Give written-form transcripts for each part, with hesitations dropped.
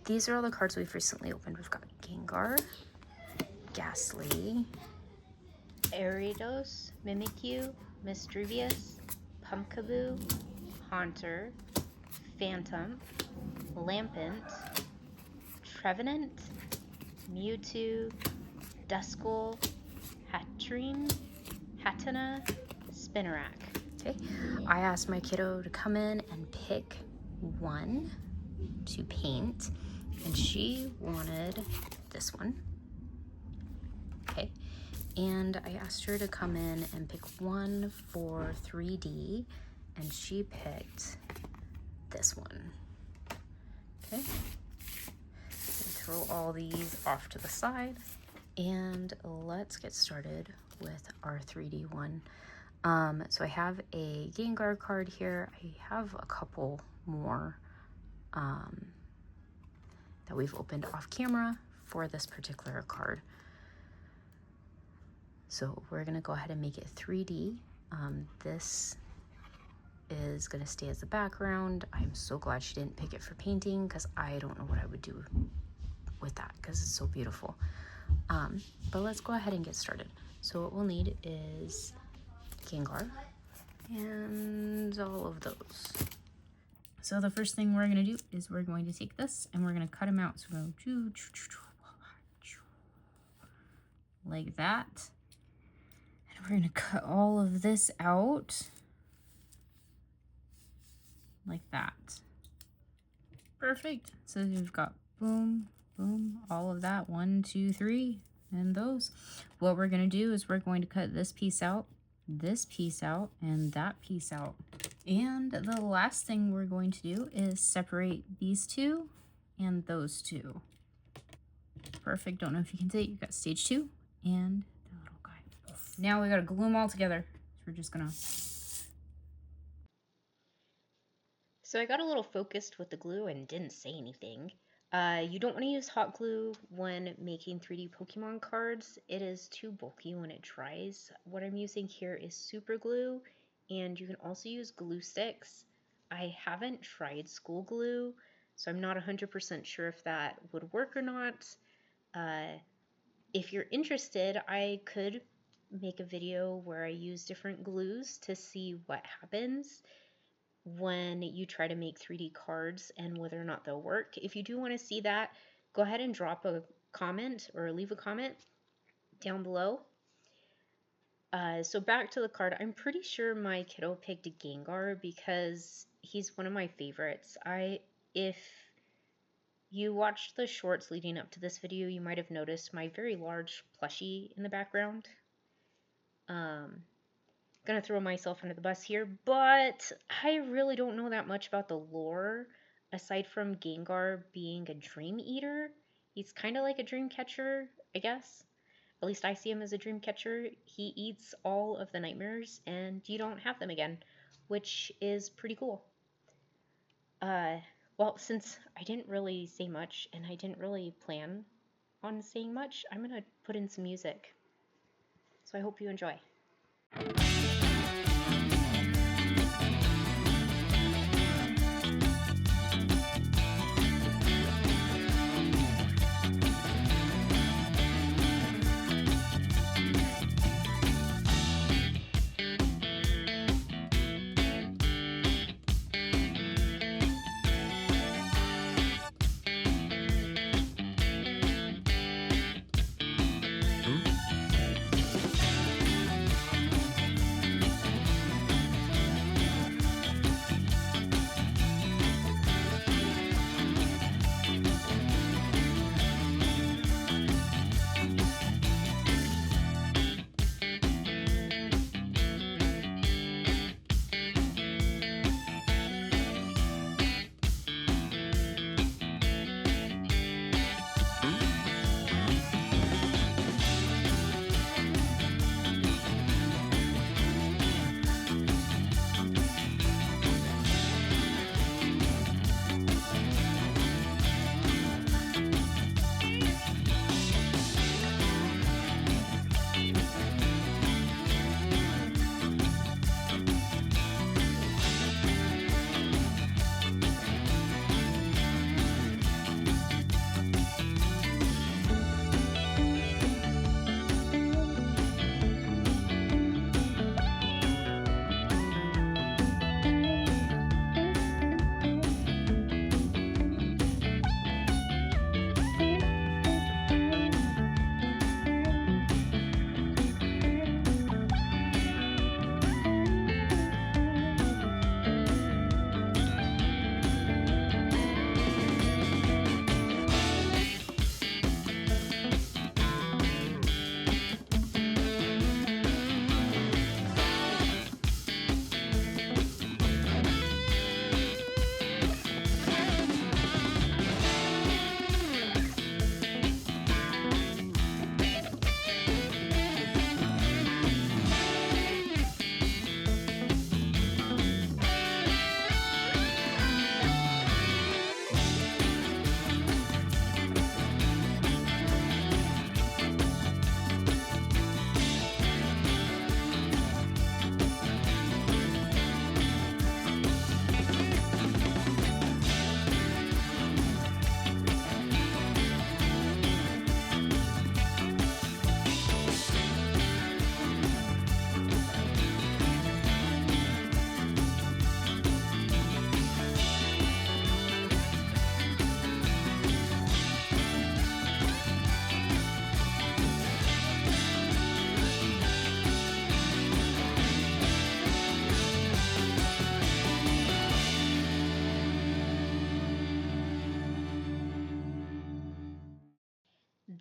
these are all the cards we've recently opened. We've got Gengar, Gastly, Ariados, Mimikyu, Misdrevius, Pumpkaboo, Haunter, Phantom, Lampent, Trevenant, Mewtwo, Duskull, Hatterene, Hatenna, Spinarak. Okay, I asked my kiddo to come in and pick one to paint, and she wanted this one. Okay, and I asked her to come in and pick one for 3D, and she picked this one. Okay, throw all these off to the side, and let's get started with our 3D one. So I have a Gengar card here. I have a couple more that we've opened off camera for this particular card. So we're gonna go ahead and make it 3D. This is gonna stay as the background. I'm so glad she didn't pick it for painting, because I don't know what I would do with that, because it's so beautiful. But let's go ahead and get started. So what we'll need is Gengar and all of those. So the first thing we're gonna do is we're going to take this and we're gonna cut him out. So we're going like that. And we're gonna cut all of this out like that. Perfect. So we've got boom, boom, all of that. 1, 2, 3, and those. What we're gonna do is we're going to cut this piece out, this piece out, and that piece out. And the last thing we're going to do is separate these two and those two. Perfect. Don't know if you can see it. You've got stage 2 and the little guy. Now we gotta glue them all together. So we're just gonna... So I got a little focused with the glue and didn't say anything. You don't want to use hot glue when making 3D Pokemon cards. It is too bulky when it dries. What I'm using here is super glue, and you can also use glue sticks. I haven't tried school glue, so I'm not 100% sure if that would work or not. If you're interested, I could make a video where I use different glues to see what happens when you try to make 3D cards and whether or not they'll work. If you do want to see that, go ahead and drop a comment or leave a comment down below. So back to the card. I'm pretty sure my kiddo picked a Gengar because he's one of my favorites. If you watched the shorts leading up to this video, you might have noticed my very large plushie in the background. Gonna throw myself under the bus here, but I really don't know that much about the lore aside from Gengar being a dream eater. He's kind of like a dream catcher, I guess. At least I see him as a dream catcher. He eats all of the nightmares and you don't have them again, which is pretty cool. Well, since I didn't really say much and I didn't really plan on saying much, I'm gonna put in some music. So I hope you enjoy.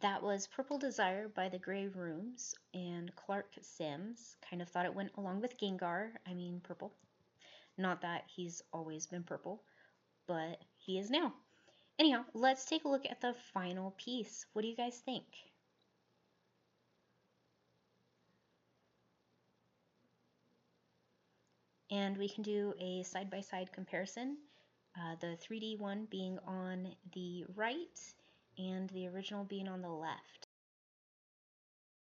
That was Purple Desire by the Grey Rooms, and Clark Sims kind of thought it went along with Gengar. I mean, purple. Not that he's always been purple, but he is now. Anyhow, let's take a look at the final piece. What do you guys think? And we can do a side-by-side comparison, the 3D one being on the right and the original being on the left.